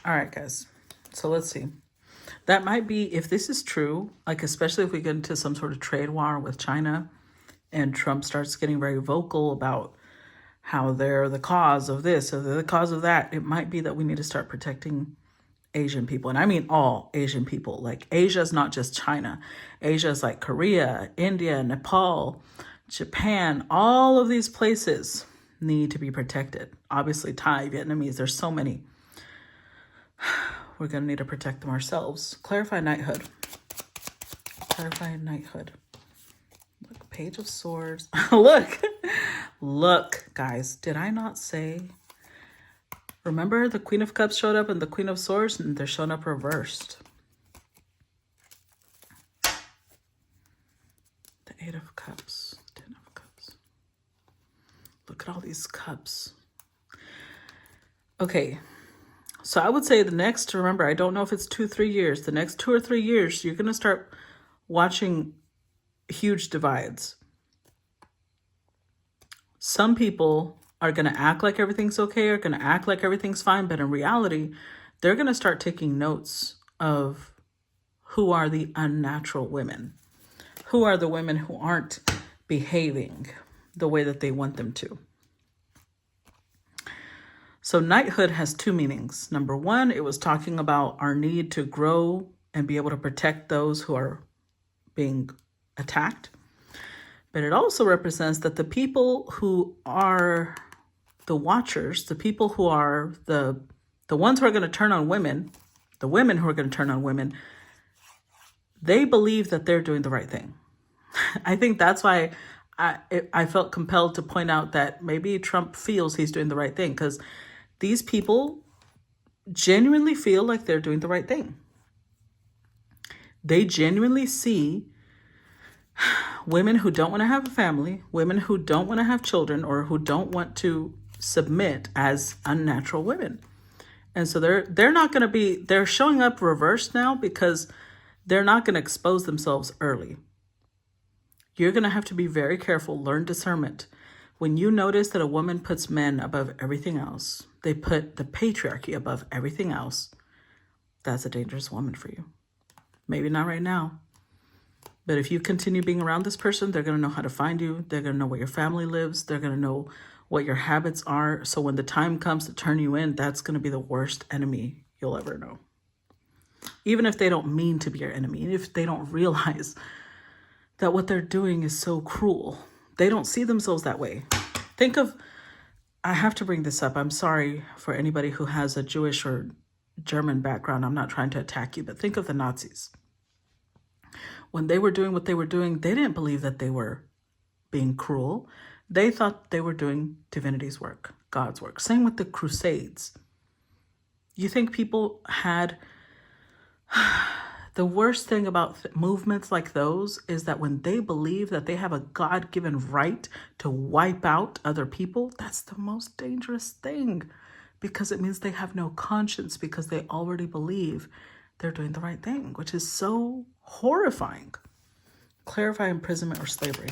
All right, guys. So let's see. That might be, if this is true, like especially if we get into some sort of trade war with China and Trump starts getting very vocal about how they're the cause of this or they're the cause of that, it might be that we need to start protecting Asian people. And I mean all Asian people. Like Asia is not just China. Asia is like Korea, India, Nepal, Japan. All of these places need to be protected. Obviously, Thai, Vietnamese, there's so many. We're going to need to protect them ourselves. Clarify knighthood. Clarify knighthood. Look, Page of Swords. Look. Look, guys. Did I not say? Remember the Queen of Cups showed up and the Queen of Swords, and they're showing up reversed. The Eight of Cups. Ten of Cups. Look at all these cups. Okay. So I would say the next, remember, I don't know if it's 2-3 years. The next 2 or 3 years, you're going to start watching huge divides. Some people are going to act like everything's okay, are going to act like everything's fine. But in reality, they're going to start taking notes of who are the unnatural women. Who are the women who aren't behaving the way that they want them to. So knighthood has 2 meanings. Number 1, it was talking about our need to grow and be able to protect those who are being attacked. But it also represents that the people who are the watchers, the people who are the ones who are going to turn on women, the women who are going to turn on women, they believe that they're doing the right thing. I think that's why I felt compelled to point out that maybe Trump feels he's doing the right thing, because these people genuinely feel like they're doing the right thing. They genuinely see women who don't want to have a family, women who don't want to have children, or who don't want to submit as unnatural women. And so they're not going to be, they're showing up reversed now because they're not going to expose themselves early. You're going to have to be very careful, learn discernment. When you notice that a woman puts men above everything else, they put the patriarchy above everything else, that's a dangerous woman for you. Maybe not right now. But if you continue being around this person, they're going to know how to find you. They're going to know where your family lives. They're going to know what your habits are. So when the time comes to turn you in, that's going to be the worst enemy you'll ever know. Even if they don't mean to be your enemy, even if they don't realize that what they're doing is so cruel. They don't see themselves that way. Think of, I have to bring this up. I'm sorry for anybody who has a Jewish or German background. I'm not trying to attack you, but think of the Nazis. When they were doing what they were doing, they didn't believe that they were being cruel. They thought they were doing divinity's work, God's work. Same with the Crusades. You think people had... The worst thing about movements like those is that when they believe that they have a God-given right to wipe out other people, that's the most dangerous thing, because it means they have no conscience, because they already believe they're doing the right thing, which is so horrifying. Clarify imprisonment or slavery.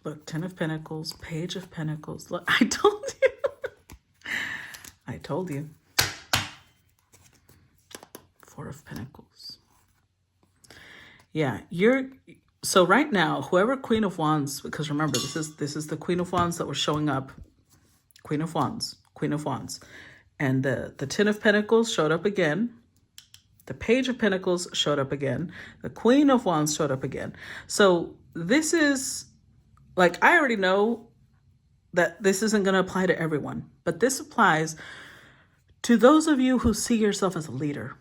Look, 10 of Pentacles, Page of Pentacles. Look, I told you. I told you. 4 of Pentacles. Yeah, so right now, whoever Queen of Wands, because remember, this is the Queen of Wands that was showing up. Queen of Wands. And the 10 of Pentacles showed up again. The Page of Pentacles showed up again. The Queen of Wands showed up again. So this is, like, I already know that this isn't going to apply to everyone, but this applies to those of you who see yourself as a leader.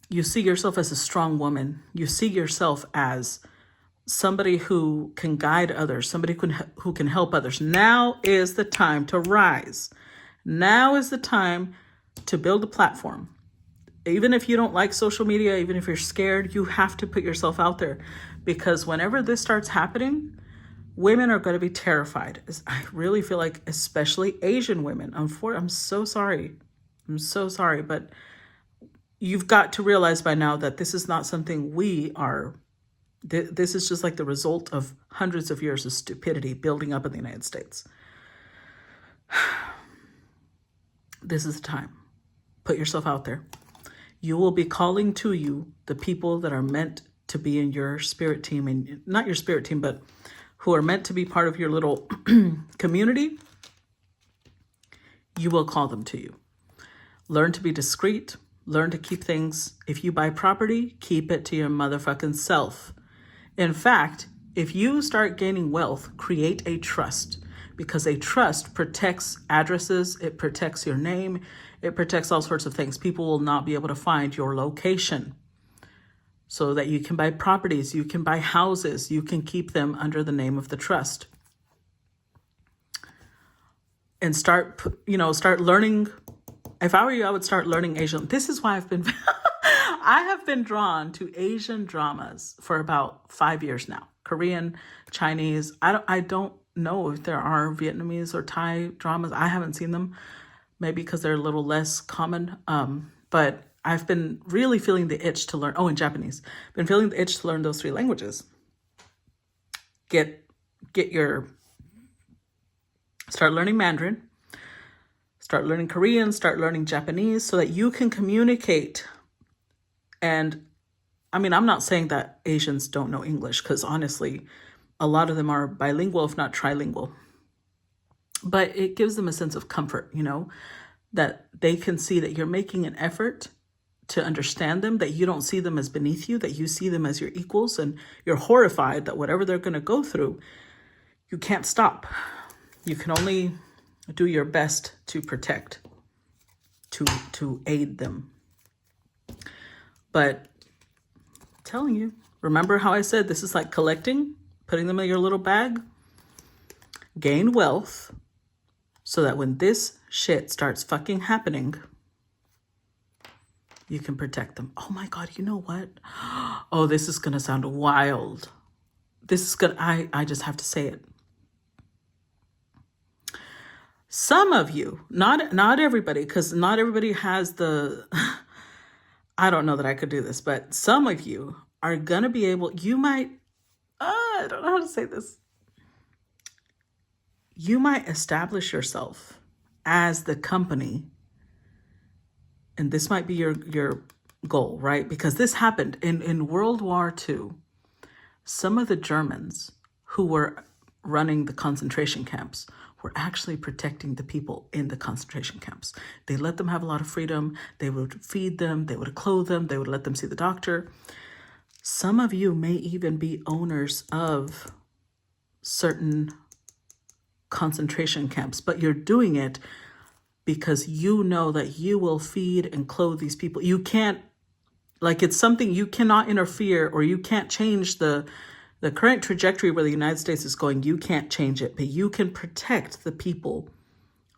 You see yourself as a strong woman. You see yourself as somebody who can guide others, somebody who can help others. Now is the time to rise. Now is the time to build a platform. Even if you don't like social media, even if you're scared, you have to put yourself out there, because whenever this starts happening, women are going to be terrified. I really feel like, especially Asian women. I'm so sorry. But you've got to realize by now that this is not something we are. This is just like the result of hundreds of years of stupidity building up in the United States. This is the time. Put yourself out there. You will be calling to you the people that are meant to be in your spirit team, and not your spirit team, but who are meant to be part of your little community. You will call them to you. Learn to be discreet. Learn to keep things. If you buy property, keep it to your motherfucking self. In fact, if you start gaining wealth, create a trust, because a trust protects addresses. It protects your name. It protects all sorts of things. People will not be able to find your location, so that you can buy properties, you can buy houses, you can keep them under the name of the trust. And start learning. If I were you, I would start learning Asian. This is why I have been drawn to Asian dramas for about 5 years now. Korean, Chinese. I don't know if there are Vietnamese or Thai dramas. I haven't seen them, maybe because they're a little less common. But I've been really feeling the itch to learn. Oh, and Japanese. Been feeling the itch to learn those 3 languages. Start learning Mandarin. Start learning Korean, start learning Japanese, so that you can communicate. And I mean, I'm not saying that Asians don't know English, because honestly, a lot of them are bilingual, if not trilingual. But it gives them a sense of comfort, that they can see that you're making an effort to understand them, that you don't see them as beneath you, that you see them as your equals, and you're horrified that whatever they're going to go through, you can't stop. You can only do your best to protect, to aid them. But I'm telling you, remember how I said this is like collecting, putting them in your little bag? Gain wealth so that when this shit starts fucking happening, you can protect them. Oh my God, you know what? Oh, this is going to sound wild. I just have to say it. Some of you, not everybody, because not everybody has the, I don't know that I could do this, but some of you are going to be able, you might, I don't know how to say this. You might establish yourself as the company, and this might be your goal, right? Because this happened in World War II. Some of the Germans who were running the concentration camps were actually protecting the people in the concentration camps. They let them have a lot of freedom. They would feed them. They would clothe them. They would let them see the doctor. Some of you may even be owners of certain concentration camps, but you're doing it because you know that you will feed and clothe these people. You can't, it's something you cannot interfere, or you can't change the current trajectory where the United States is going. You can't change it, but you can protect the people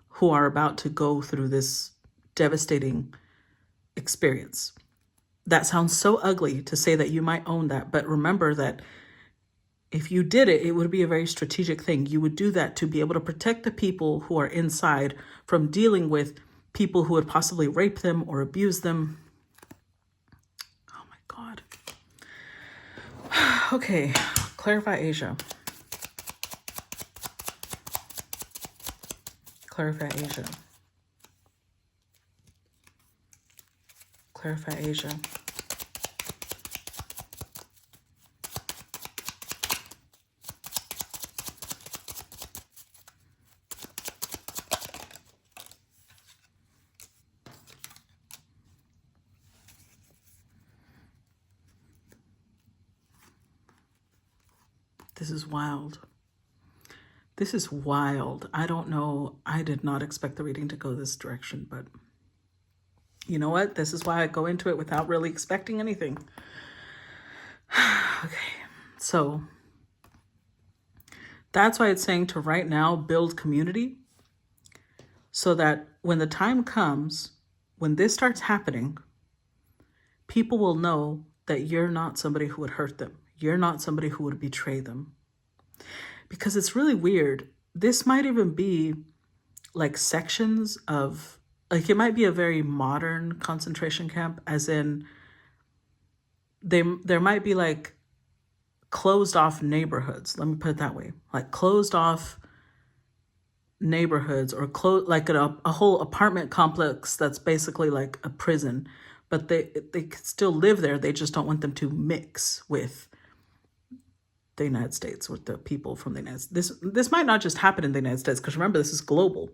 who are about to go through this devastating experience. That sounds so ugly to say that you might own that, but remember that if you did it, it would be a very strategic thing. You would do that to be able to protect the people who are inside from dealing with people who would possibly rape them or abuse them. Oh my God. Okay, clarify Asia. Clarify Asia. Clarify Asia. This is wild. This is wild. I don't know. I did not expect the reading to go this direction, but you know what? This is why I go into it without really expecting anything. Okay, so that's why it's saying to right now build community, so that when the time comes, when this starts happening, people will know that you're not somebody who would hurt them. You're not somebody who would betray them. Because it's really weird. This might even be like sections of, it might be a very modern concentration camp, as in there might be like closed off neighborhoods. Let me put it that way. Like closed off neighborhoods or like a whole apartment complex that's basically like a prison, but they could still live there. They just don't want them to mix with the United States, with the people from the United States. This might not just happen in the United States, because remember, this is global.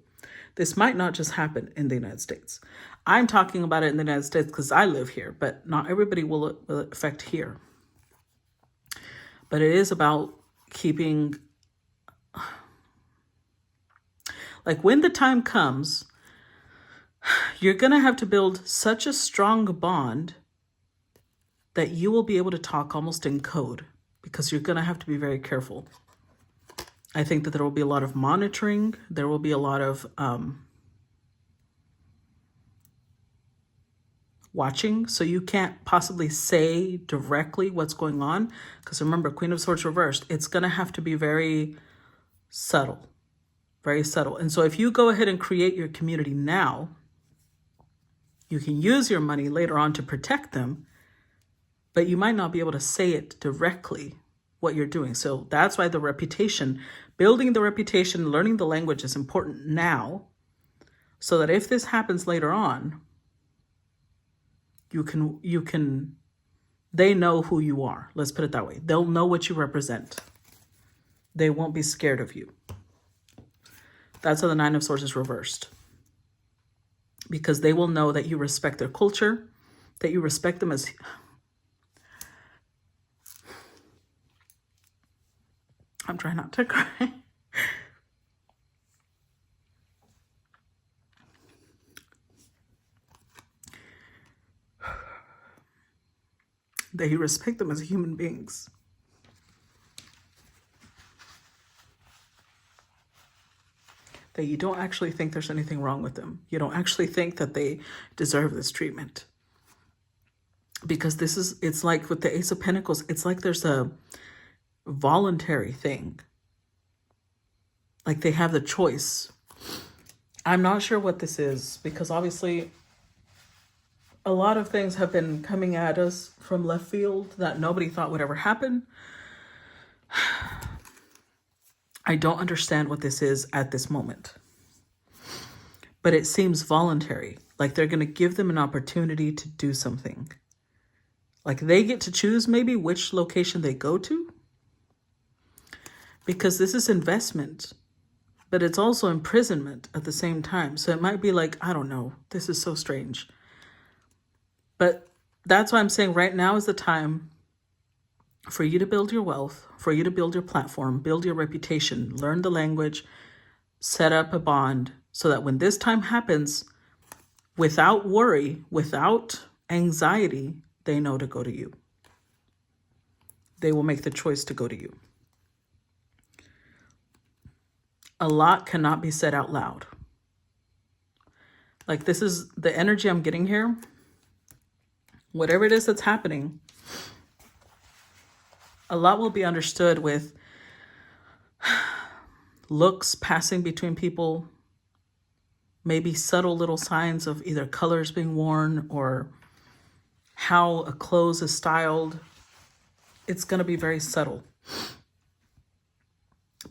This might not just happen in the United States. I'm talking about it in the United States because I live here, but not everybody will affect here. But it is about keeping, like, when the time comes, you're going to have to build such a strong bond that you will be able to talk almost in code, because you're going to have to be very careful. I think that there will be a lot of monitoring. There will be a lot of watching. So you can't possibly say directly what's going on. Because remember, Queen of Swords reversed, it's going to have to be very subtle. Very subtle. And so if you go ahead and create your community now, you can use your money later on to protect them, but you might not be able to say it directly what you're doing. So that's why the reputation, building the reputation, learning the language is important now, so that if this happens later on, they know who you are. Let's put it that way. They'll know what you represent. They won't be scared of you. That's how the Nine of Swords is reversed. Because they will know that you respect their culture, that you respect them as... I'm trying not to cry. That you respect them as human beings. That you don't actually think there's anything wrong with them. You don't actually think that they deserve this treatment. Because it's like with the Ace of Pentacles, it's like there's a voluntary thing. Like they have the choice. I'm not sure what this is, because obviously a lot of things have been coming at us from left field that nobody thought would ever happen. I don't understand what this is at this moment. But it seems voluntary. Like they're going to give them an opportunity to do something. Like they get to choose maybe which location they go to. Because this is investment, but it's also imprisonment at the same time. So it might be like, I don't know, this is so strange. But that's why I'm saying right now is the time for you to build your wealth, for you to build your platform, build your reputation, learn the language, set up a bond, so that when this time happens, without worry, without anxiety, they know to go to you. They will make the choice to go to you. A lot cannot be said out loud. Like this is the energy I'm getting here. Whatever it is that's happening, a lot will be understood with looks passing between people, maybe subtle little signs of either colors being worn or how a clothes is styled. It's going to be very subtle.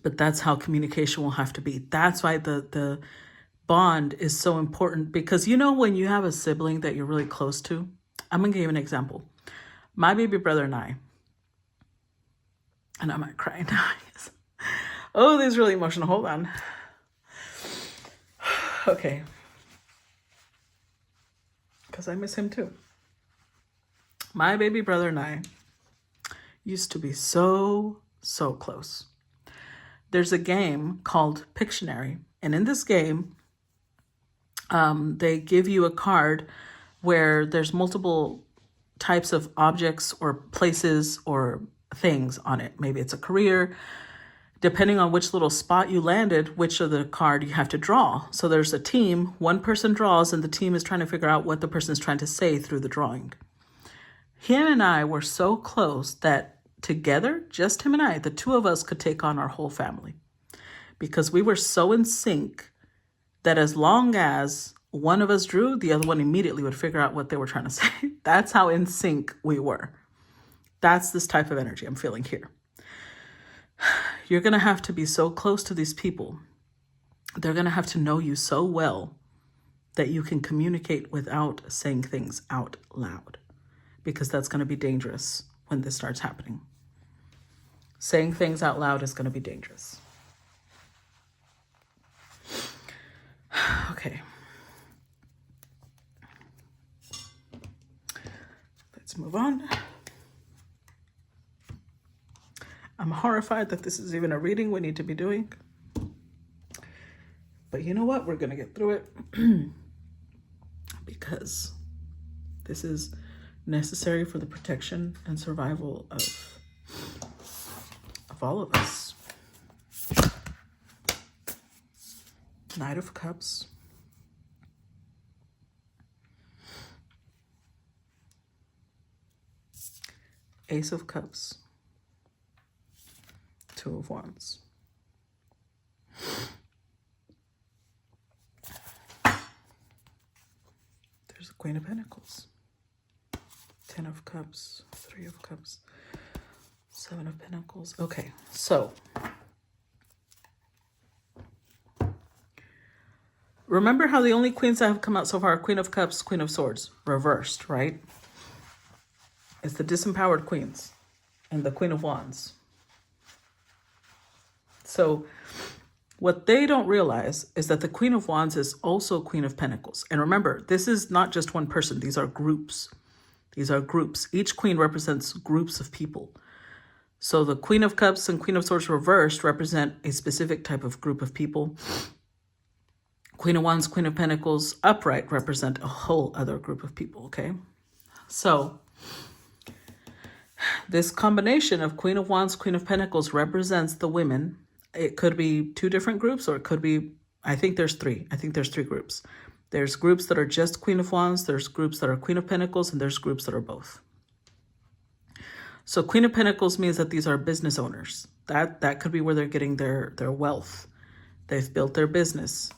But that's how communication will have to be. That's why the bond is so important, because you know when you have a sibling that you're really close to, I'm going to give you an example. My baby brother and I might cry now. Oh, this is really emotional. Hold on. Okay. Because I miss him too. My baby brother and I used to be so close. There's a game called Pictionary. And in this game, they give you a card where there's multiple types of objects or places or things on it. Maybe it's a career. Depending on which little spot you landed, which of the card you have to draw. So there's a team, one person draws, and the team is trying to figure out what the person is trying to say through the drawing. Him and I were so close that together, just him and I, the two of us could take on our whole family. Because we were so in sync that as long as one of us drew, the other one immediately would figure out what they were trying to say. That's how in sync we were. That's this type of energy I'm feeling here. You're going to have to be so close to these people They're going to have to know you so well that you can communicate without saying things out loud, because that's going to be dangerous when this starts happening. Saying things out loud is going to be dangerous. Okay. Let's move on. I'm horrified that this is even a reading we need to be doing. But you know what? We're going to get through it because this is necessary for the protection and survival of all of us. Knight of Cups. Ace of Cups. Two of Wands. There's a Queen of Pentacles. 10 of Cups. 3 of Cups. 7 of Pentacles. Okay, so remember how the only queens that have come out so far are Queen of Cups, Queen of Swords, reversed, right? It's the disempowered queens and the Queen of Wands. So what they don't realize is that the Queen of Wands is also Queen of Pentacles. And remember, this is not just one person. These are groups. These are groups. Each queen represents groups of people. So the Queen of Cups and Queen of Swords reversed represent a specific type of group of people. Queen of Wands, Queen of Pentacles upright represent a whole other group of people, okay? So this combination of Queen of Wands, Queen of Pentacles represents the women. It could be two different groups, or it could be, I think there's three. I think there's three groups. There's groups that are just Queen of Wands, there's groups that are Queen of Pentacles, and there's groups that are both. So Queen of Pentacles means that these are business owners. That could be where they're getting their wealth. They've built their business.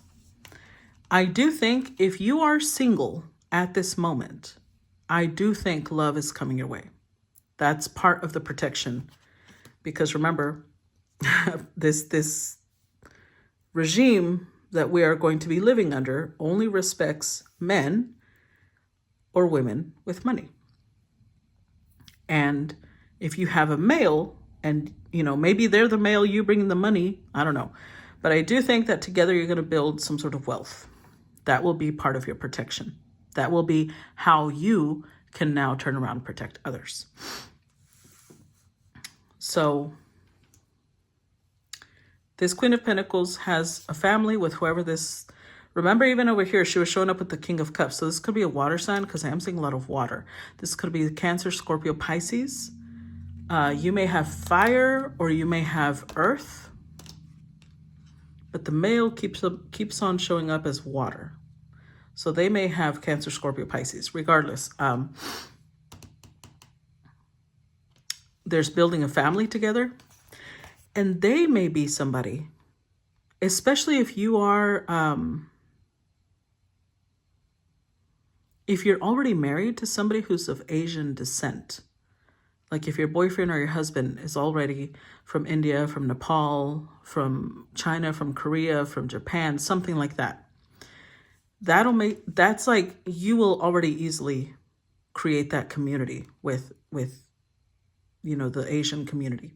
I do think if you are single at this moment, I do think love is coming your way. That's part of the protection. Because remember, this regime that we are going to be living under only respects men or women with money. And if you have a male and, maybe they're the male, you bring the money, I don't know. But I do think that together you're going to build some sort of wealth. That will be part of your protection. That will be how you can now turn around and protect others. So this Queen of Pentacles has a family with whoever this, remember even over here, she was showing up with the King of Cups. So this could be a water sign because I am seeing a lot of water. This could be Cancer, Scorpio, Pisces. You may have fire or you may have earth, but the male keeps on showing up as water. So they may have Cancer, Scorpio, Pisces. Regardless, there's building a family together. And they may be somebody, especially if you are, if you're already married to somebody who's of Asian descent. Like if your boyfriend or your husband is already from India, from Nepal, from China, from Korea, from Japan, something like that. That's like, you will already easily create that community with the Asian community.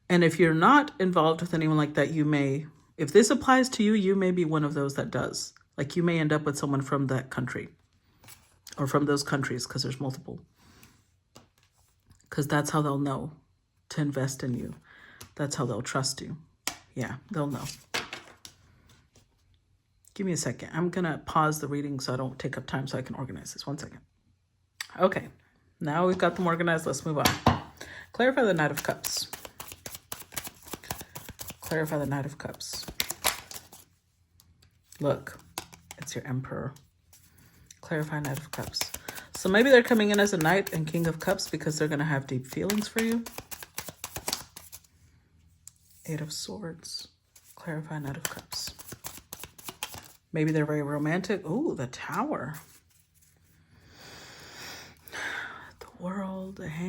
And if you're not involved with anyone like that, if this applies to you, you may be one of those that does. Like you may end up with someone from that country or from those countries, because there's multiple. Because that's how they'll know to invest in you. That's how they'll trust you. Yeah, they'll know. Give me a second. I'm going to pause the reading so I don't take up time so I can organize this. 1 second. Okay, now we've got them organized. Let's move on. Clarify the Knight of Cups. Clarify the Knight of Cups. Look, it's your Emperor. Clarify Knight of Cups. So maybe they're coming in as a Knight and King of Cups because they're going to have deep feelings for you. 8 of Swords. Clarify Knight of Cups. Maybe they're very romantic. Ooh, the Tower. The World, the Hanged.